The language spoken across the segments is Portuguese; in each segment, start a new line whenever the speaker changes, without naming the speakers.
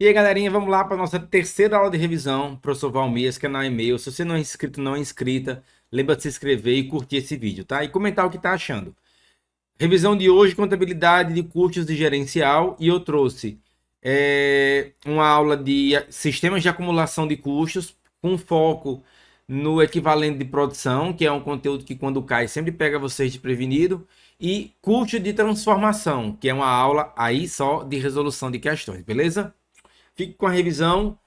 E aí, galerinha, vamos lá para nossa terceira aula de revisão. Professor Valmir, canal e-mail. Se você não é inscrito, não é inscrita, lembra de se inscrever e curtir esse vídeo, tá? E comentar o que tá achando. Revisão de hoje, contabilidade de custos de gerencial. E eu trouxe uma aula de sistemas de acumulação de custos, com foco no equivalente de produção, que é um conteúdo que quando cai sempre pega vocês desprevenido. E custo de transformação, que é uma aula aí só de resolução de questões, beleza? Fique com a revisão,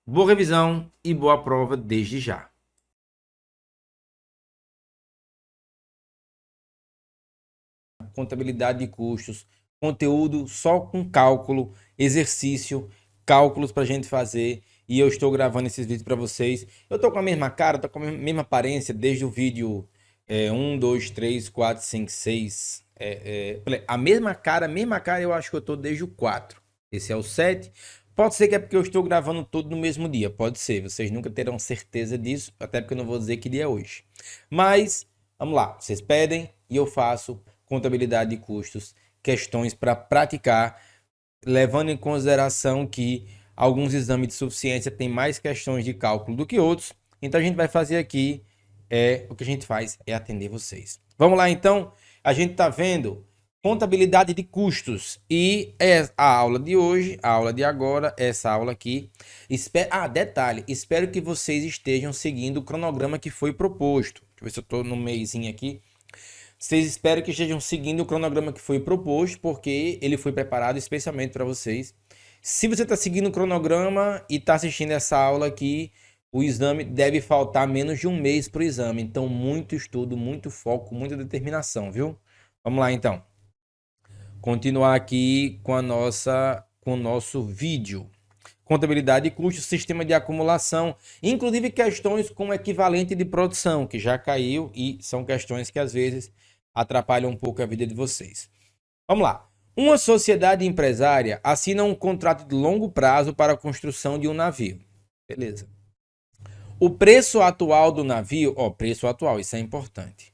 boa revisão e boa prova desde já. Contabilidade de custos, conteúdo só com cálculo, exercício, cálculos para a gente fazer. E eu estou gravando esses vídeos para vocês. Eu tô com a mesma cara, tô com a mesma aparência desde o vídeo 1, 2, 3, 4, 5, 6. A mesma cara, eu acho que eu tô desde o 4. Esse é o 7. Pode ser que é porque eu estou gravando tudo no mesmo dia. Pode ser, vocês nunca terão certeza disso, até porque eu não vou dizer que dia é hoje. Mas, vamos lá, vocês pedem e eu faço contabilidade de custos, questões para praticar, levando em consideração que alguns exames de suficiência têm mais questões de cálculo do que outros. Então a gente vai fazer aqui, o que a gente faz é atender vocês. Vamos lá então, a gente está vendo contabilidade de custos e a aula de hoje, a aula de agora, essa aula aqui. Detalhe, espero que vocês estejam seguindo o cronograma que foi proposto. Deixa eu ver se eu estou no meizinho aqui. Vocês esperam que estejam seguindo o cronograma que foi proposto, porque ele foi preparado especialmente para vocês. Se você está seguindo o cronograma e está assistindo essa aula aqui, o exame deve faltar menos de um mês para o exame. Então, muito estudo, muito foco, muita determinação, viu? Vamos lá, então. Continuar aqui com com o nosso vídeo. Contabilidade de custos, sistema de acumulação, inclusive questões com equivalente de produção, que já caiu e são questões que às vezes atrapalham um pouco a vida de vocês. Vamos lá. Uma sociedade empresária assina um contrato de longo prazo para a construção de um navio. Beleza. O preço atual do navio, preço atual, isso é importante.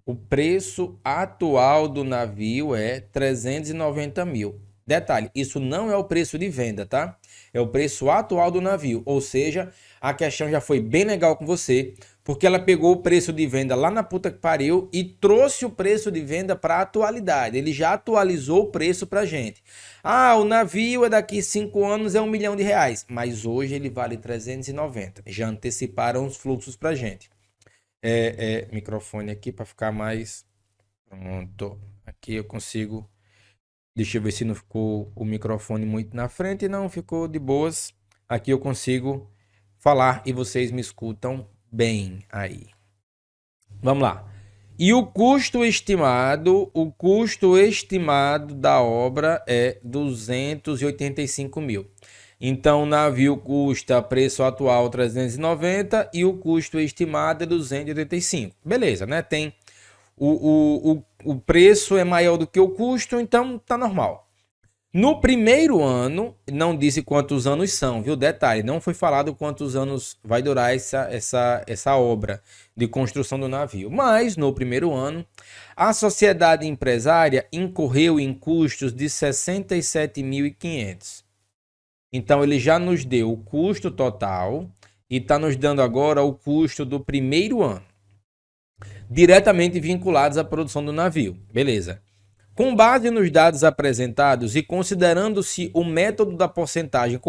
O preço atual do navio é 390 mil. Detalhe, isso não é o preço de venda, tá? É o preço atual do navio. Ou seja, a questão já foi bem legal com você, porque ela pegou o preço de venda lá na puta que pariu e trouxe o preço de venda para a atualidade. Ele já atualizou o preço pra gente. O navio é daqui 5 anos, é R$ 1 milhão, mas hoje ele vale 390. Já anteciparam os fluxos pra gente. Microfone aqui para ficar mais pronto. Aqui eu consigo. Deixa eu ver se não ficou o microfone muito na frente. Não, ficou de boas. Aqui eu consigo falar e vocês me escutam bem aí. Vamos lá. E o custo estimado da obra é 285 mil. Então, o navio custa preço atual 390 e o custo estimado é 285. Beleza, né? Tem o preço é maior do que o custo, então tá normal. No primeiro ano, não disse quantos anos são, viu? Detalhe, não foi falado quantos anos vai durar essa obra de construção do navio. Mas, no primeiro ano, a sociedade empresária incorreu em custos de 67.500. Então, ele já nos deu o custo total e está nos dando agora o custo do primeiro ano, diretamente vinculados à produção do navio. Beleza. Com base nos dados apresentados e considerando-se o método da porcentagem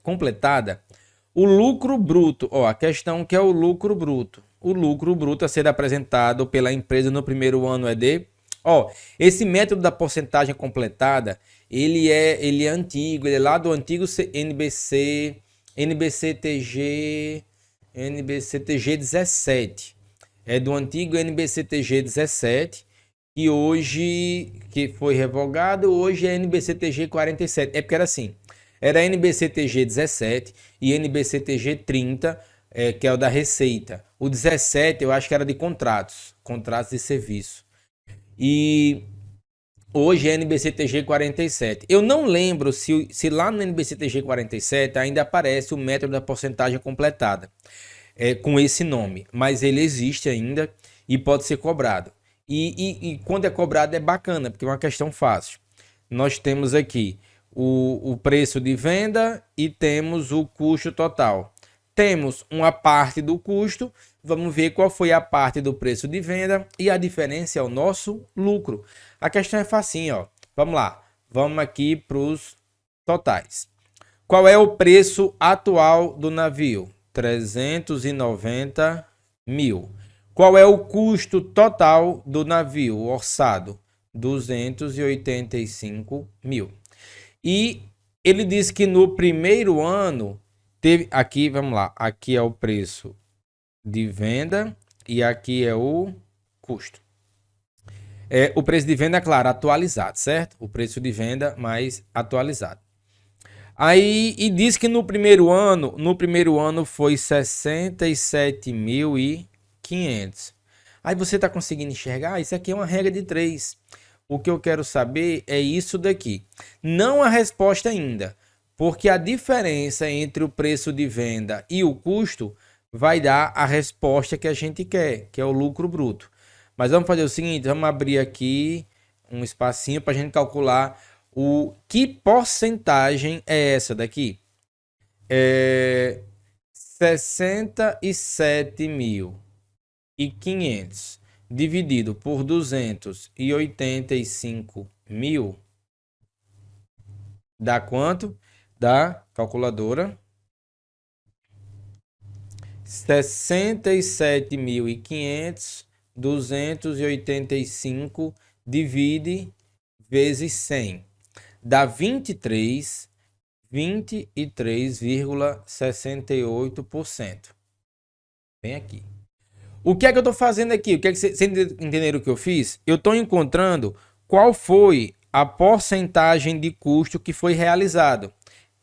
completada, o lucro bruto, a questão que é o lucro bruto. O lucro bruto a ser apresentado pela empresa no primeiro ano é de... esse método da porcentagem completada, ele é antigo, ele é lá do antigo NBCTG 17. É do antigo NBCTG 17. E hoje, que foi revogado, hoje é NBCTG 47. É porque era assim, era NBCTG 17 e NBCTG 30, que é o da Receita. O 17 eu acho que era de contratos de serviço. E hoje é NBCTG 47. Eu não lembro se lá no NBCTG 47 ainda aparece o método da porcentagem completada, com esse nome, mas ele existe ainda e pode ser cobrado. E quando é cobrado é bacana, porque é uma questão fácil. Nós temos aqui o preço de venda e temos o custo total. Temos uma parte do custo, vamos ver qual foi a parte do preço de venda e a diferença é o nosso lucro. A questão é facinho, ó. Vamos lá, vamos aqui para os totais. Qual é o preço atual do navio? 390 mil. Qual é o custo total do navio orçado? 285 mil. E ele diz que no primeiro ano teve aqui, vamos lá, aqui é o preço de venda e aqui é o custo. O preço de venda, claro, atualizado, certo? O preço de venda mais atualizado. Aí, e diz que no primeiro ano foi 67.500. Aí você está conseguindo enxergar? Isso aqui é uma regra de 3. O que eu quero saber é isso daqui. Não a resposta ainda, porque a diferença entre o preço de venda e o custo vai dar a resposta que a gente quer, que é o lucro bruto. Mas vamos fazer o seguinte, vamos abrir aqui um espacinho para a gente calcular que porcentagem é essa daqui. 67.500 dividido por 285 mil dá quanto? Dá, calculadora, 67.500, 285 divide vezes 100. Dá 23,68%. Vem aqui. O que é que eu estou fazendo aqui? O que é que vocês entenderam o que eu fiz? Eu estou encontrando qual foi a porcentagem de custo que foi realizado.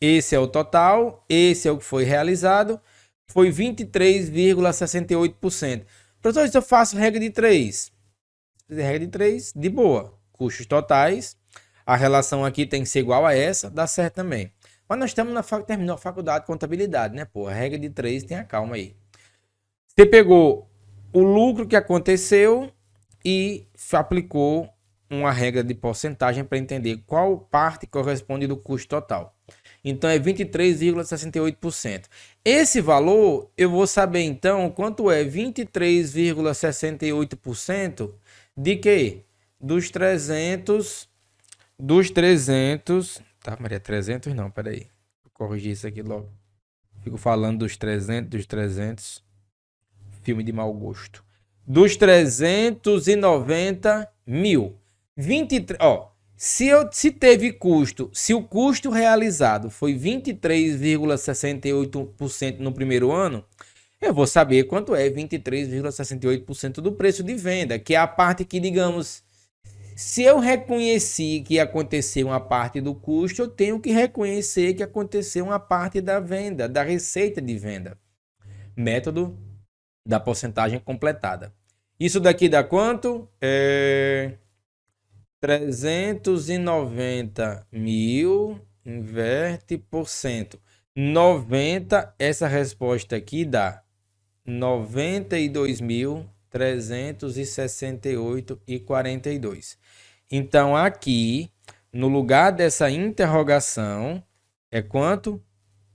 Esse é o total, esse é o que foi realizado, foi 23,68%. Professor, se eu faço regra de 3, regra de 3, de boa. Custos totais, a relação aqui tem que ser igual a essa, dá certo também. Mas nós estamos terminou a faculdade de contabilidade, né, pô? A regra de 3, tenha calma aí. Você pegou o lucro que aconteceu e aplicou uma regra de porcentagem para entender qual parte corresponde do custo total. Então é 23,68%. Esse valor eu vou saber então quanto é 23,68% de quê? Dos 300, tá, Maria, 300 não, peraí. Vou corrigir isso aqui logo. Fico falando dos 300, filme de mau gosto. Dos 390 mil. 23, ó, se teve custo, se o custo realizado foi 23,68% no primeiro ano, eu vou saber quanto é 23,68% do preço de venda, que é a parte que, digamos, se eu reconheci que aconteceu uma parte do custo, eu tenho que reconhecer que aconteceu uma parte da venda, da receita de venda. Método da porcentagem completada. Isso daqui dá quanto? 390 mil, inverte por cento. 90, essa resposta aqui dá 92.368,42. Então, aqui, no lugar dessa interrogação, é quanto?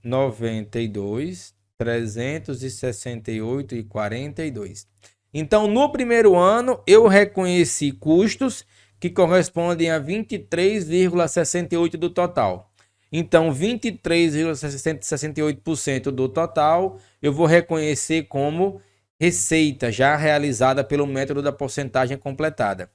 92.368,42. Então, no primeiro ano, eu reconheci custos que correspondem a 23,68% do total. Então, 23,68% do total eu vou reconhecer como receita já realizada pelo método da porcentagem completada.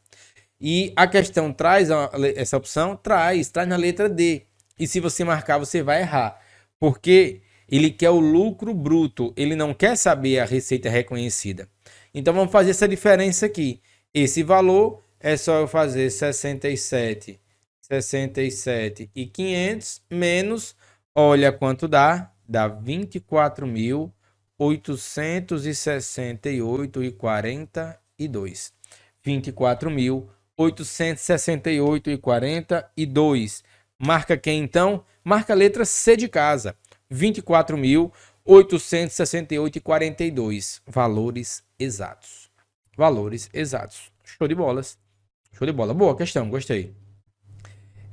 E a questão traz essa opção? Traz na letra D. E se você marcar, você vai errar. Porque ele quer o lucro bruto, ele não quer saber a receita reconhecida. Então, vamos fazer essa diferença aqui. Esse valor é só eu fazer 67.500 menos, olha quanto dá, dá 24.868,42. 24.868,42. Marca quem então? Marca a letra C de casa. 24.868,42. Valores exatos. Valores exatos. Show de bolas. Show de bola. Boa questão, gostei.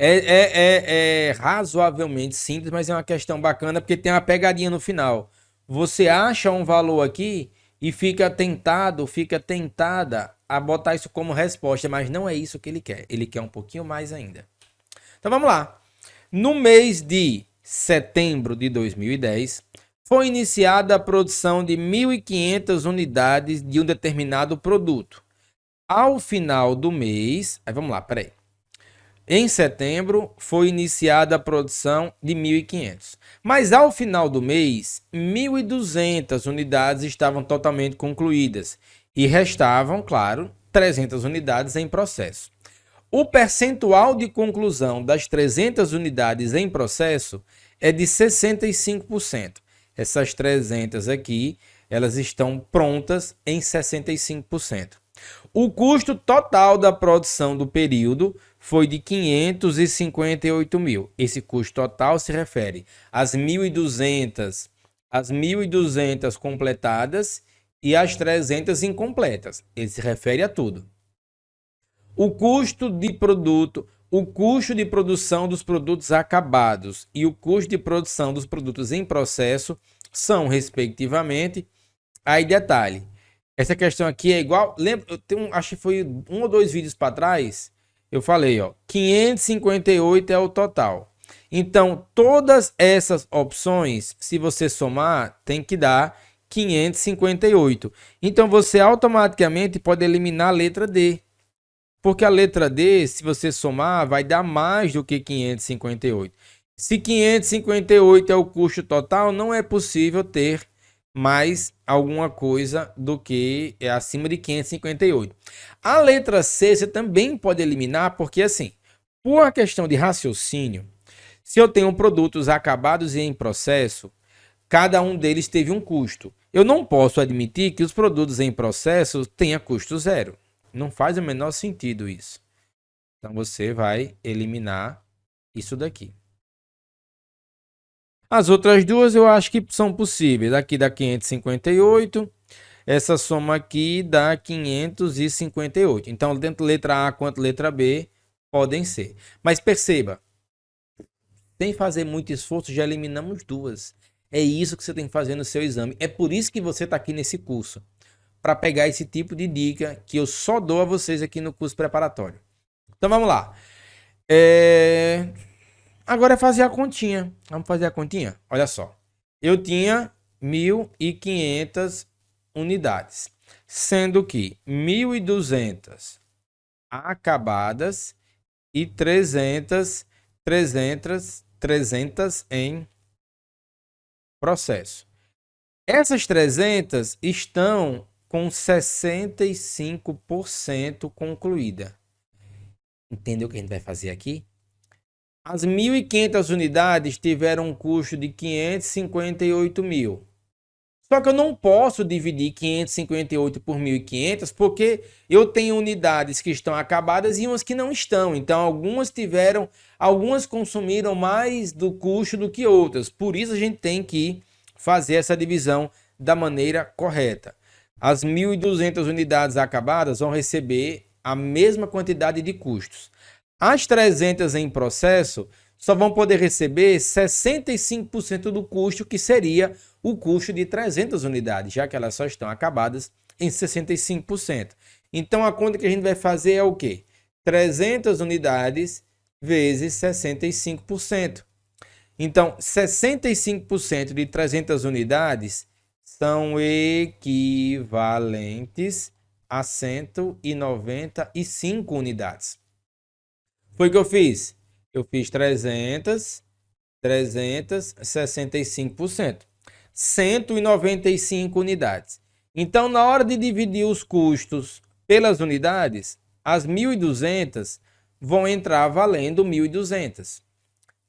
É razoavelmente simples, mas é uma questão bacana porque tem uma pegadinha no final. Você acha um valor aqui e fica tentado, fica tentada a botar isso como resposta, mas não é isso que ele quer. Ele quer um pouquinho mais ainda. Então vamos lá. No mês de setembro de 2010, foi iniciada a produção de 1.500 unidades de um determinado produto. Ao final do mês, aí vamos lá, peraí. Em setembro, foi iniciada a produção de 1.500. Mas ao final do mês, 1.200 unidades estavam totalmente concluídas e restavam, claro, 300 unidades em processo. O percentual de conclusão das 300 unidades em processo é de 65%. Essas 300 aqui, elas estão prontas em 65%. O custo total da produção do período foi de 558 mil. Esse custo total se refere às 1.200 completadas e às 300 incompletas. Ele se refere a tudo. O custo de produto, o custo de produção dos produtos acabados e o custo de produção dos produtos em processo são, respectivamente, aí detalhe. Essa questão aqui é igual, lembra, acho que foi 1 ou 2 vídeos para trás, eu falei, ó, 558 é o total. Então, todas essas opções, se você somar, tem que dar 558. Então, você automaticamente pode eliminar a letra D. Porque a letra D, se você somar, vai dar mais do que 558. Se 558 é o custo total, não é possível ter mais alguma coisa do que é acima de 558. A letra C você também pode eliminar, porque assim, por uma questão de raciocínio, se eu tenho produtos acabados e em processo, cada um deles teve um custo. Eu não posso admitir que os produtos em processo tenham custo zero. Não faz o menor sentido isso. Então você vai eliminar isso daqui. As outras duas eu acho que são possíveis. Aqui dá 558. Essa soma aqui dá 558. Então, tanto letra A quanto letra B podem ser. Mas perceba, sem fazer muito esforço, já eliminamos duas. É isso que você tem que fazer no seu exame. É por isso que você está aqui nesse curso. Para pegar esse tipo de dica que eu só dou a vocês aqui no curso preparatório. Então, vamos lá. Agora é fazer a continha. Vamos fazer a continha? Olha só. Eu tinha 1.500 unidades, sendo que 1.200 acabadas e 300 em processo. Essas 300 estão com 65% concluída. Entendeu o que a gente vai fazer aqui? As 1.500 unidades tiveram um custo de 558 mil. Só que eu não posso dividir 558 por 1.500 porque eu tenho unidades que estão acabadas e umas que não estão. Então, algumas consumiram mais do custo do que outras. Por isso, a gente tem que fazer essa divisão da maneira correta. As 1.200 unidades acabadas vão receber a mesma quantidade de custos. As 300 em processo só vão poder receber 65% do custo, que seria o custo de 300 unidades, já que elas só estão acabadas em 65%. Então, a conta que a gente vai fazer é o quê? 300 unidades vezes 65%. Então, 65% de 300 unidades são equivalentes a 195 unidades. Foi o que eu fiz? Eu fiz 300, 65%. 195 unidades. Então, na hora de dividir os custos pelas unidades, as 1.200 vão entrar valendo 1.200.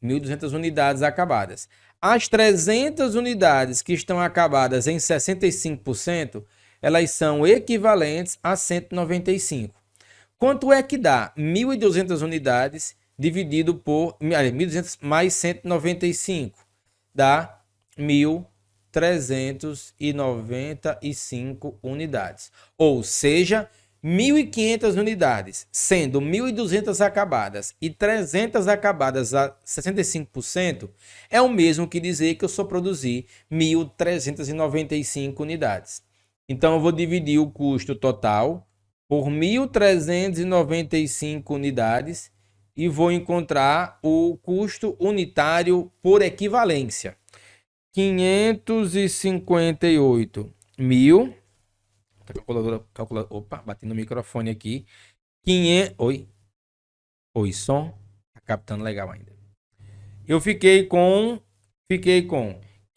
1.200 unidades acabadas. As 300 unidades que estão acabadas em 65%, elas são equivalentes a 195. Quanto é que dá? 1.200 unidades dividido por 1.200 mais 195 dá 1.395 unidades. Ou seja, 1.500 unidades, sendo 1.200 acabadas e 300 acabadas a 65%, é o mesmo que dizer que eu só produzi 1.395 unidades. Então, eu vou dividir o custo total por 1.395 unidades e vou encontrar o custo unitário por equivalência. 558 mil. Opa, bati no microfone aqui. 500. Oi, som. Tá captando legal ainda. Eu fiquei com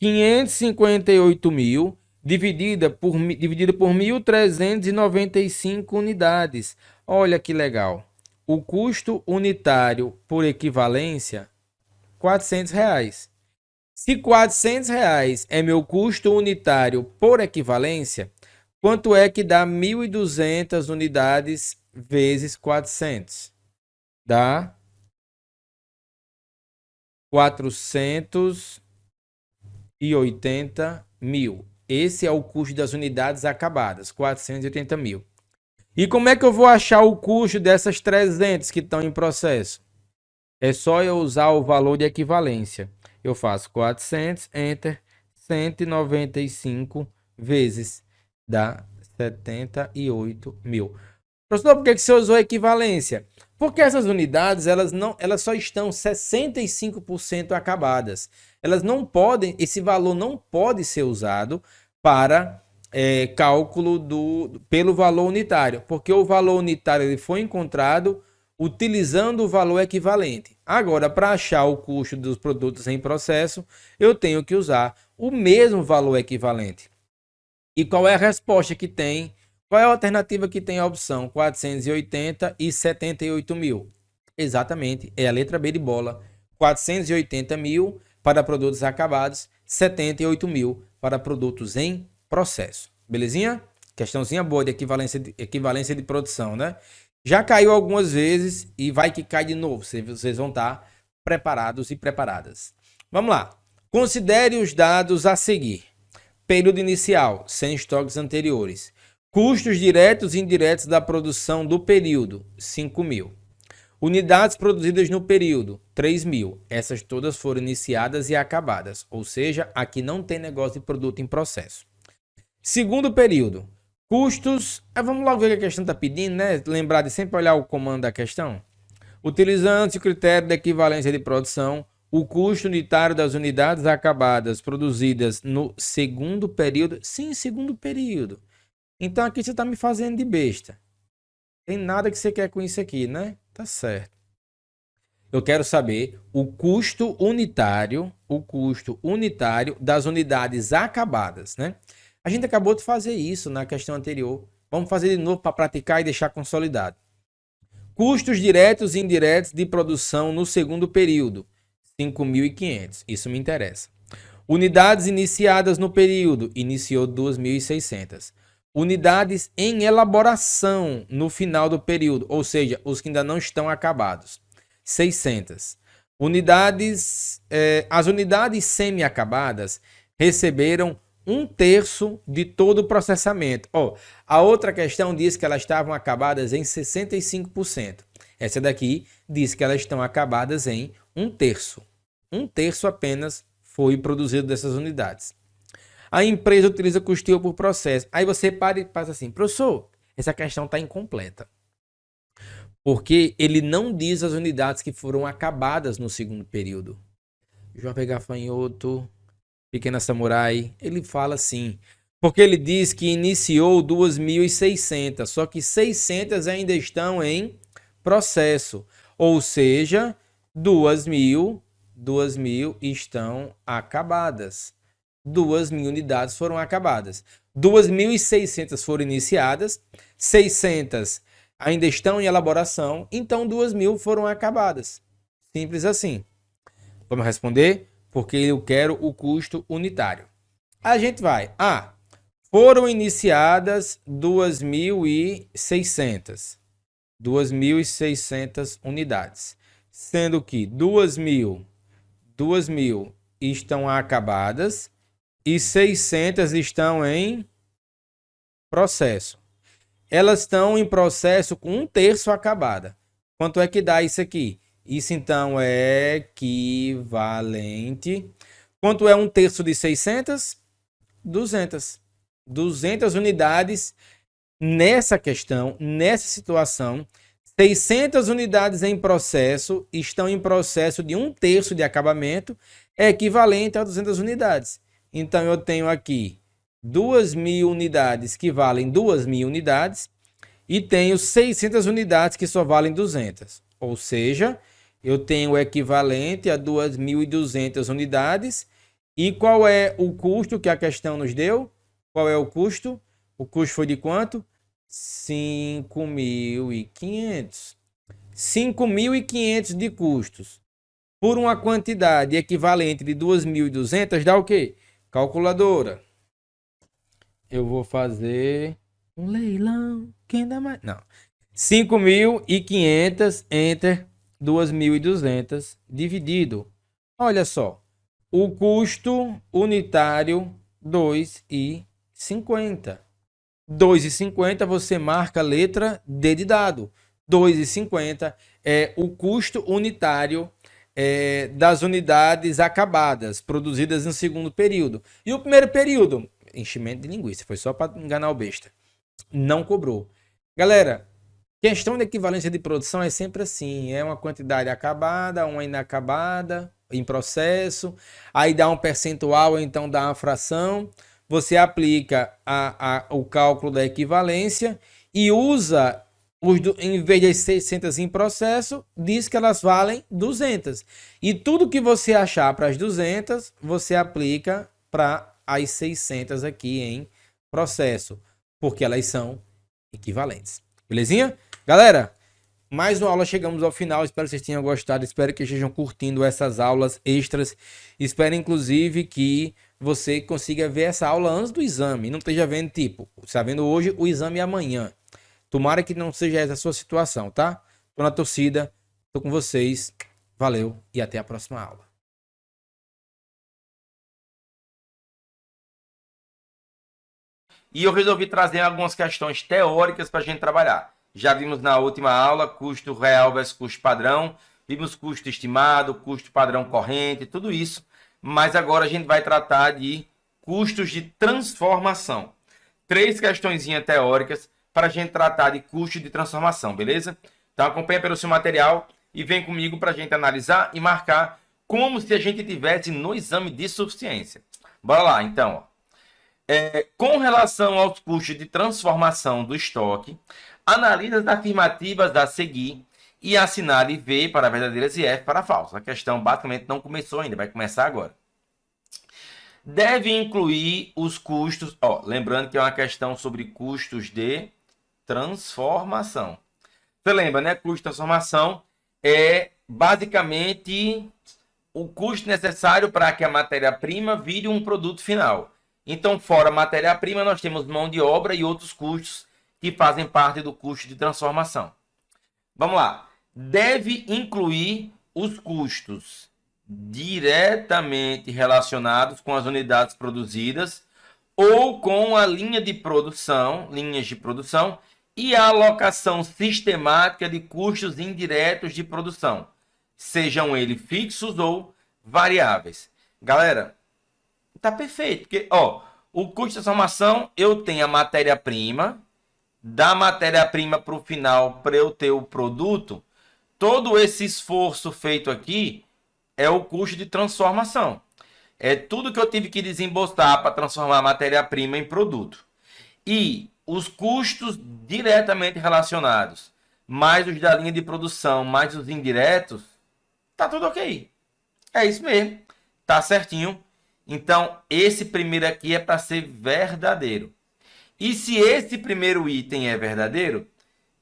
558 mil dividida por 1.395 unidades. Olha que legal. O custo unitário por equivalência, R$400. Se R$400 é meu custo unitário por equivalência, quanto é que dá 1.200 unidades vezes 400? Dá 480 mil. Esse é o custo das unidades acabadas, 480 mil. E como é que eu vou achar o custo dessas 300 que estão em processo? É só eu usar o valor de equivalência. Eu faço 400, enter, 195 vezes, dá 78 mil. Professor, por que você usou equivalência? Porque essas unidades, elas só estão 65% acabadas. Elas não podem, esse valor não pode ser usado para cálculo pelo valor unitário, porque o valor unitário ele foi encontrado utilizando o valor equivalente. Agora, para achar o custo dos produtos em processo, eu tenho que usar o mesmo valor equivalente. E qual é a resposta que tem? Qual é a alternativa que tem a opção? 480 e 78 mil. Exatamente, é a letra B de bola. 480 mil para produtos acabados, 78 mil para produtos em processo. Belezinha? Questãozinha boa de equivalência de produção, né? Já caiu algumas vezes e vai que cai de novo. Vocês vão estar preparados e preparadas. Vamos lá. Considere os dados a seguir. Período inicial, sem estoques anteriores. Custos diretos e indiretos da produção do período, 5 mil. Unidades produzidas no período, 3 mil. Essas todas foram iniciadas e acabadas. Ou seja, aqui não tem negócio de produto em processo. Segundo período, custos. Vamos logo ver o que a questão está pedindo, né? Lembrar de sempre olhar o comando da questão. Utilizando-se o critério da equivalência de produção, o custo unitário das unidades acabadas produzidas no segundo período. Sim, segundo período. Então aqui você está me fazendo de besta. Tem nada que você quer com isso aqui, né? Tá certo. Eu quero saber o custo unitário das unidades acabadas, né? A gente acabou de fazer isso na questão anterior. Vamos fazer de novo para praticar e deixar consolidado. Custos diretos e indiretos de produção no segundo período, 5.500. Isso me interessa. Unidades iniciadas no período, iniciou 2.600. Unidades em elaboração no final do período, ou seja, os que ainda não estão acabados, 600. As unidades semi-acabadas receberam 1/3 de todo o processamento. A outra questão diz que elas estavam acabadas em 65%. Essa daqui diz que elas estão acabadas em 1/3. 1/3 apenas foi produzido dessas unidades. A empresa utiliza custeio por processo. Aí você para e passa assim, professor, essa questão está incompleta. Porque ele não diz as unidades que foram acabadas no segundo período. Jovem Gafanhoto, Pequena Samurai, ele fala assim, porque ele diz que iniciou 2.600, só que 600 ainda estão em processo, ou seja, 2.000 estão acabadas. 2.000 unidades foram acabadas. 2.600 foram iniciadas, 600 ainda estão em elaboração, então 2.000 foram acabadas. Simples assim. Vamos responder? Porque eu quero o custo unitário. A gente vai. Foram iniciadas 2.600. 2.600 unidades. Sendo que 2.000 estão acabadas e 600 estão em processo. elas estão em processo com 1/3 acabada. Quanto é que dá isso aqui? Isso então é equivalente. Quanto é 1/3 de 600? 200. 200 unidades nessa questão, nessa situação. 600 unidades em processo, estão em processo de 1/3 de acabamento, é equivalente a 200 unidades. Então eu tenho aqui 2.000 unidades que valem 2.000 unidades e tenho 600 unidades que só valem 200. Ou seja, eu tenho o equivalente a 2.200 unidades. E qual é o custo que a questão nos deu? Qual é o custo? O custo foi de quanto? 5.500. 5.500 de custos por uma quantidade equivalente de 2.200 dá o quê? Calculadora. Eu vou fazer um leilão. Quem dá mais? Não. 5.500 entre 2.200 dividido. Olha só. O custo unitário 2,50. 2,50 você marca a letra D de dado. 2,50 é o custo unitário das unidades acabadas, produzidas no segundo período. E o primeiro período, enchimento de linguiça, foi só para enganar o besta. Não cobrou. Galera, questão de equivalência de produção é sempre assim, é uma quantidade acabada, uma inacabada, em processo, aí dá um percentual, então dá uma fração, você aplica o cálculo da equivalência e usa, em vez de 600 em processo, diz que elas valem 200. E tudo que você achar para as 200, você aplica para as 600 aqui em processo, porque elas são equivalentes. Belezinha? Galera, mais uma aula, chegamos ao final, espero que vocês tenham gostado, espero que estejam curtindo essas aulas extras, espero inclusive que você consiga ver essa aula antes do exame, não esteja vendo tipo, está vendo hoje o exame amanhã, tomara que não seja essa a sua situação, tá? Tô na torcida, tô com vocês, valeu e até a próxima aula. E eu resolvi trazer algumas questões teóricas para a gente trabalhar. Já vimos na última aula custo real versus custo padrão, vimos custo estimado, custo padrão corrente, tudo isso. Mas agora a gente vai tratar de custos de transformação. 3 questõezinhas teóricas para a gente tratar de custo de transformação, beleza? Então acompanha pelo seu material e vem comigo para a gente analisar e marcar como se a gente tivesse no exame de suficiência. Bora lá, então, ó. Com relação aos custos de transformação do estoque, analise as afirmativas a seguir e assinale V para verdadeiras e F para falsas. A questão basicamente não começou ainda, vai começar agora. Deve incluir os custos, lembrando que é uma questão sobre custos de transformação. Você lembra, né? Custo de transformação é basicamente o custo necessário para que a matéria-prima vire um produto final. Então, fora matéria-prima, nós temos mão de obra e outros custos que fazem parte do custo de transformação. Vamos lá. Deve incluir os custos diretamente relacionados com as unidades produzidas ou com a linha de produção, linhas de produção e a alocação sistemática de custos indiretos de produção, sejam eles fixos ou variáveis. Galera, tá perfeito, porque o custo de transformação, eu tenho a matéria-prima, da matéria-prima para o final, para eu ter o produto, todo esse esforço feito aqui é o custo de transformação. É tudo que eu tive que desembolsar para transformar a matéria-prima em produto. E os custos diretamente relacionados, mais os da linha de produção, mais os indiretos, tá tudo ok. É isso mesmo, tá certinho. Então, esse primeiro aqui é para ser verdadeiro. E se esse primeiro item é verdadeiro,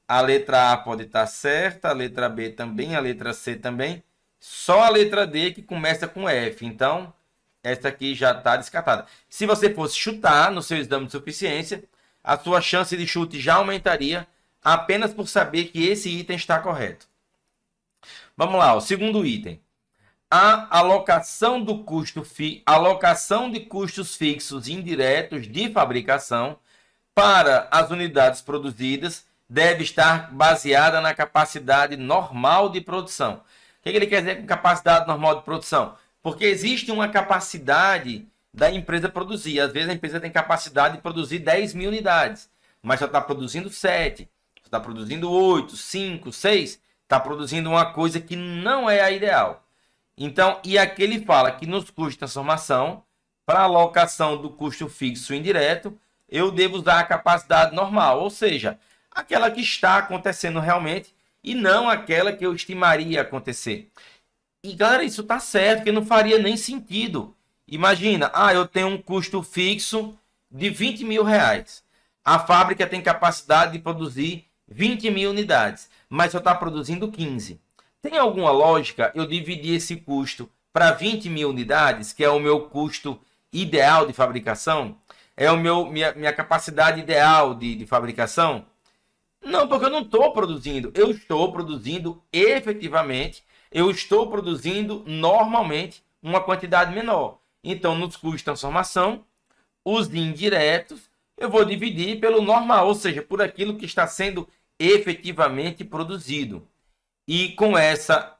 a letra A pode estar certa, a letra B também, a letra C também. Só a letra D que começa com F. Então, essa aqui já está descartada. Se você fosse chutar no seu exame de suficiência, a sua chance de chute já aumentaria apenas por saber que esse item está correto. Vamos lá, o segundo item. A alocação de custos fixos indiretos de fabricação
para as unidades produzidas deve estar baseada na capacidade normal de produção. O que ele quer dizer com capacidade normal de produção? Porque existe uma capacidade da empresa produzir. Às vezes a empresa tem capacidade de produzir 10 mil unidades, mas só está produzindo 7, só está produzindo 8, 5, 6, está produzindo uma coisa que não é a ideal. Então, e aqui ele fala que nos custos de transformação, para alocação do custo fixo e indireto, eu devo usar a capacidade normal, ou seja, aquela que está acontecendo realmente e não aquela que eu estimaria acontecer. E galera, isso está certo, que não faria nem sentido. Imagina, eu tenho um custo fixo de 20 mil reais. A fábrica tem capacidade de produzir 20 mil unidades, mas só está produzindo 15. Tem alguma lógica eu dividir esse custo para 20 mil unidades, que é o meu custo ideal de fabricação? É minha capacidade ideal de fabricação? Não, porque eu não estou produzindo. Eu estou produzindo efetivamente, eu estou produzindo normalmente uma quantidade menor. Então, nos custos de transformação, os indiretos, eu vou dividir pelo normal, ou seja, por aquilo que está sendo efetivamente produzido. E com essa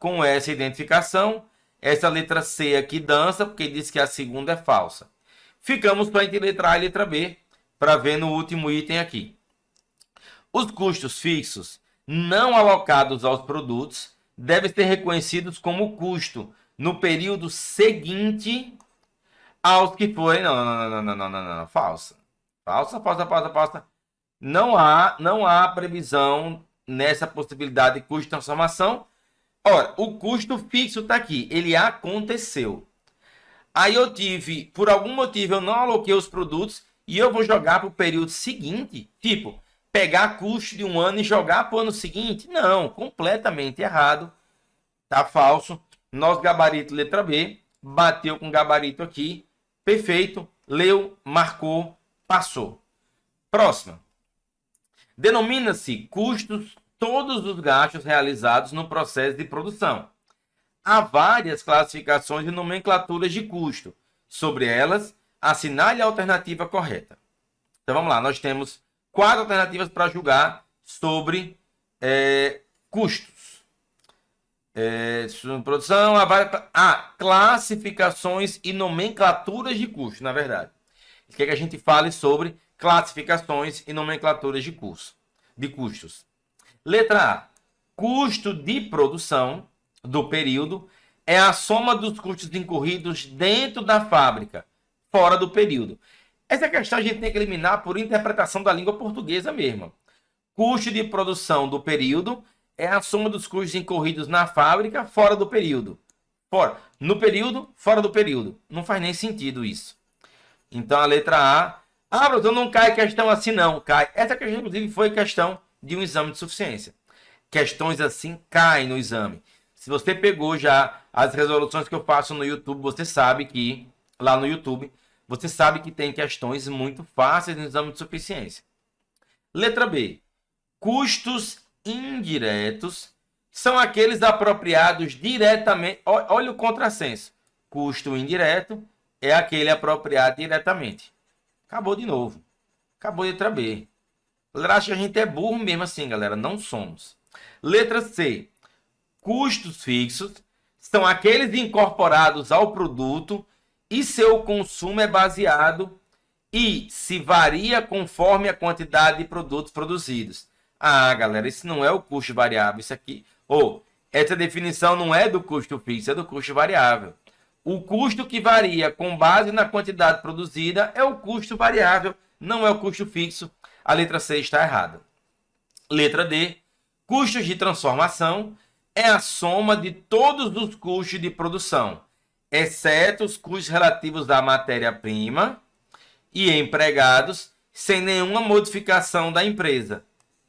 identificação, essa letra C aqui dança, porque diz que a segunda é falsa. Ficamos só entre letra A e letra B, para ver no último item aqui. Os custos fixos não alocados aos produtos devem ser reconhecidos como custo no período seguinte aos que forem... Não. Falsa. Não há previsão nessa possibilidade de custo de transformação. Ora, o custo fixo está aqui. Ele aconteceu. Aí por algum motivo, eu não aloquei os produtos e eu vou jogar para o período seguinte. Tipo, pegar custo de um ano e jogar para o ano seguinte? Não, completamente errado. Tá falso. Nosso gabarito letra B bateu com o gabarito aqui. Perfeito. Leu, marcou, passou. Próxima. Denomina-se custos todos os gastos realizados no processo de produção. Há várias classificações e nomenclaturas de custo. Sobre elas, assinale a alternativa correta. Então vamos lá, nós temos 4 alternativas para julgar sobre custos. Produção, classificações e nomenclaturas de custo, na verdade. Quer que a gente fale sobre classificações e nomenclaturas de custos. Letra A. Custo de produção do período é a soma dos custos incorridos dentro da fábrica, fora do período. Essa questão a gente tem que eliminar por interpretação da língua portuguesa mesmo. Custo de produção do período é a soma dos custos incorridos na fábrica, fora do período. No período, fora do período. Não faz nem sentido isso. Então a letra A... professor, não cai questão assim não. Cai. Essa questão, inclusive, foi questão de um exame de suficiência. Questões assim caem no exame. Se você pegou já as resoluções que eu faço no YouTube, você sabe que, lá no YouTube, você sabe que tem questões muito fáceis no exame de suficiência. Letra B. Custos indiretos são aqueles apropriados diretamente. Olha o contrassenso. Custo indireto é aquele apropriado diretamente. Acabou de novo. Acabou a letra B. Galera, acha que a gente é burro mesmo assim, galera. Não somos. Letra C. Custos fixos são aqueles incorporados ao produto e seu consumo é baseado e se varia conforme a quantidade de produtos produzidos. Galera, isso não é o custo variável. Isso aqui, essa definição não é do custo fixo, é do custo variável. O custo que varia com base na quantidade produzida é o custo variável, não é o custo fixo. A letra C está errada. Letra D. Custos de transformação é a soma de todos os custos de produção, exceto os custos relativos à matéria-prima e empregados, sem nenhuma modificação da empresa.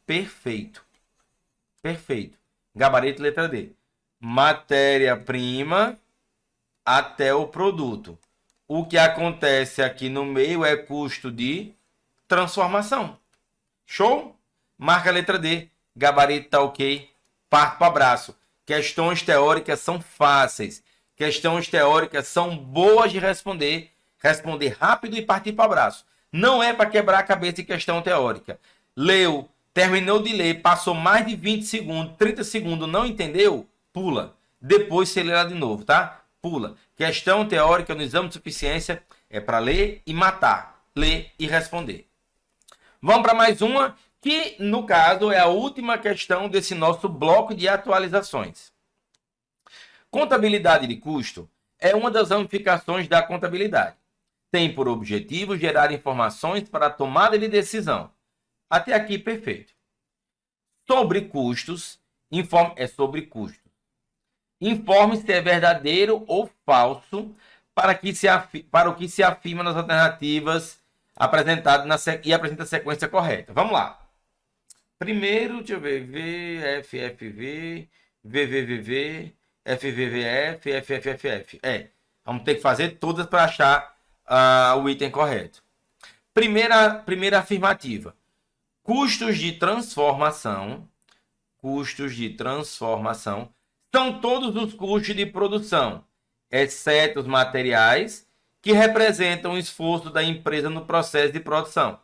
Perfeito. Perfeito. Gabarito letra D. Matéria-prima até o produto. O que acontece aqui no meio é custo de transformação. Show? Marca a letra D. Gabarito tá ok. Parto para o abraço. Questões teóricas são fáceis. Questões teóricas são boas de responder. Responder rápido e partir para o abraço. Não é para quebrar a cabeça de questão teórica. Leu, terminou de ler, passou mais de 20 segundos, 30 segundos, não entendeu? Pula. Depois você lê lá de novo, tá? Pula. Questão teórica no exame de suficiência é para ler e matar. Ler e responder. Vamos para mais uma, que no caso é a última questão desse nosso bloco de atualizações. Contabilidade de custo é uma das ramificações da contabilidade. Tem por objetivo gerar informações para a tomada de decisão. Até aqui, perfeito. Sobre custos, sobre custos. Informe se é verdadeiro ou falso para o que se afirma nas alternativas apresentadas e apresenta a sequência correta. Vamos lá. Primeiro, deixa eu ver, VFFV, VVVV, FVVF, FFFF. Vamos ter que fazer todas para achar o item correto. Primeira afirmativa. Custos de transformação são todos os custos de produção, exceto os materiais, que representam o esforço da empresa no processo de produção.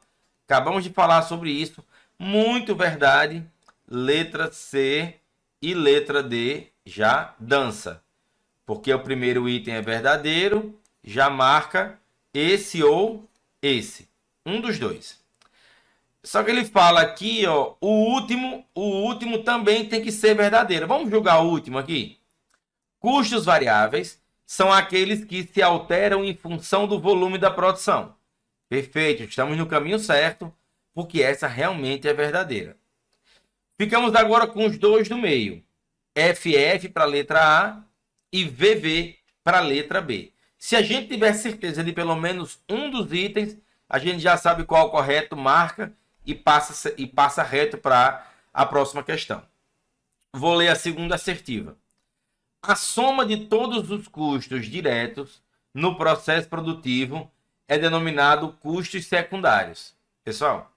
Acabamos de falar sobre isso. Muito verdade. Letra C e letra D já dança. Porque o primeiro item é verdadeiro, já marca esse ou esse. Um dos dois. Só que ele fala aqui, ó, o último também tem que ser verdadeiro. Vamos julgar o último aqui. Custos variáveis são aqueles que se alteram em função do volume da produção. Perfeito, estamos no caminho certo, porque essa realmente é verdadeira. Ficamos agora com os dois no meio. FF para a letra A e VV para a letra B. Se a gente tiver certeza de pelo menos um dos itens, a gente já sabe qual é o correto, marca e passa reto para a próxima questão. Vou ler a segunda assertiva. A soma de todos os custos diretos no processo produtivo é denominado custos secundários. Pessoal,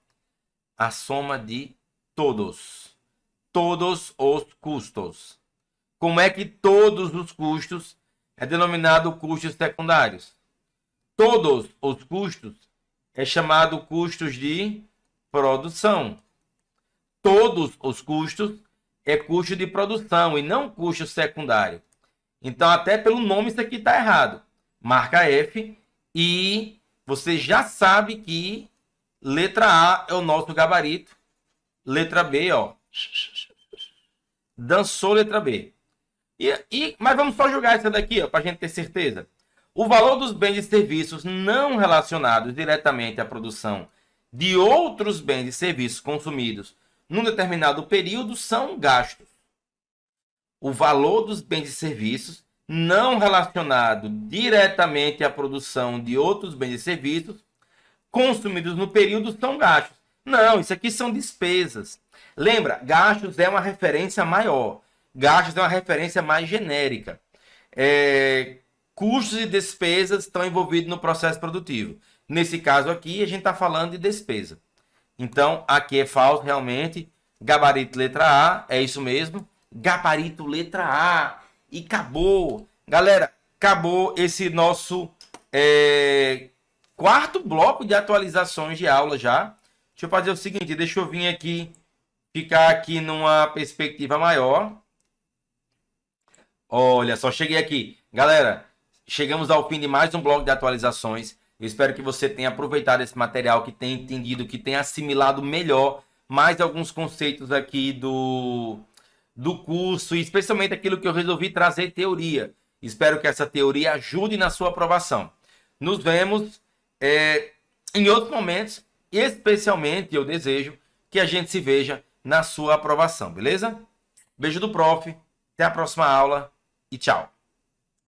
a soma de todos os custos. Como é que todos os custos é denominado custos secundários? Todos os custos é chamado custos de produção. Todos os custos é custo de produção e não custo secundário. Então, até pelo nome, isso aqui está errado. Marca F e você já sabe que letra A é o nosso gabarito. Letra B, ó. Dançou letra B. Mas vamos só jogar essa daqui, para a gente ter certeza. O valor dos bens e serviços não relacionados diretamente à produção de outros bens e serviços consumidos num determinado período são gastos. O valor dos bens e serviços não relacionado diretamente à produção de outros bens e serviços consumidos no período são gastos. Não, isso aqui são despesas. Lembra, gastos é uma referência maior. Gastos é uma referência mais genérica. Custos e despesas estão envolvidos no processo produtivo. Nesse caso aqui, a gente está falando de despesa. Então, aqui é falso, realmente. Gabarito letra A, é isso mesmo. Gabarito letra A. E acabou. Galera, acabou esse nosso quarto bloco de atualizações de aula já. Deixa eu fazer o seguinte, deixa eu vir aqui, ficar aqui numa perspectiva maior. Olha só, cheguei aqui. Galera, chegamos ao fim de mais um bloco de atualizações. Eu espero que você tenha aproveitado esse material, que tenha entendido, que tenha assimilado melhor mais alguns conceitos aqui do curso, e especialmente aquilo que eu resolvi trazer teoria. Espero que essa teoria ajude na sua aprovação. Nos vemos em outros momentos, e especialmente eu desejo que a gente se veja na sua aprovação, beleza? Beijo do prof, até a próxima aula e tchau.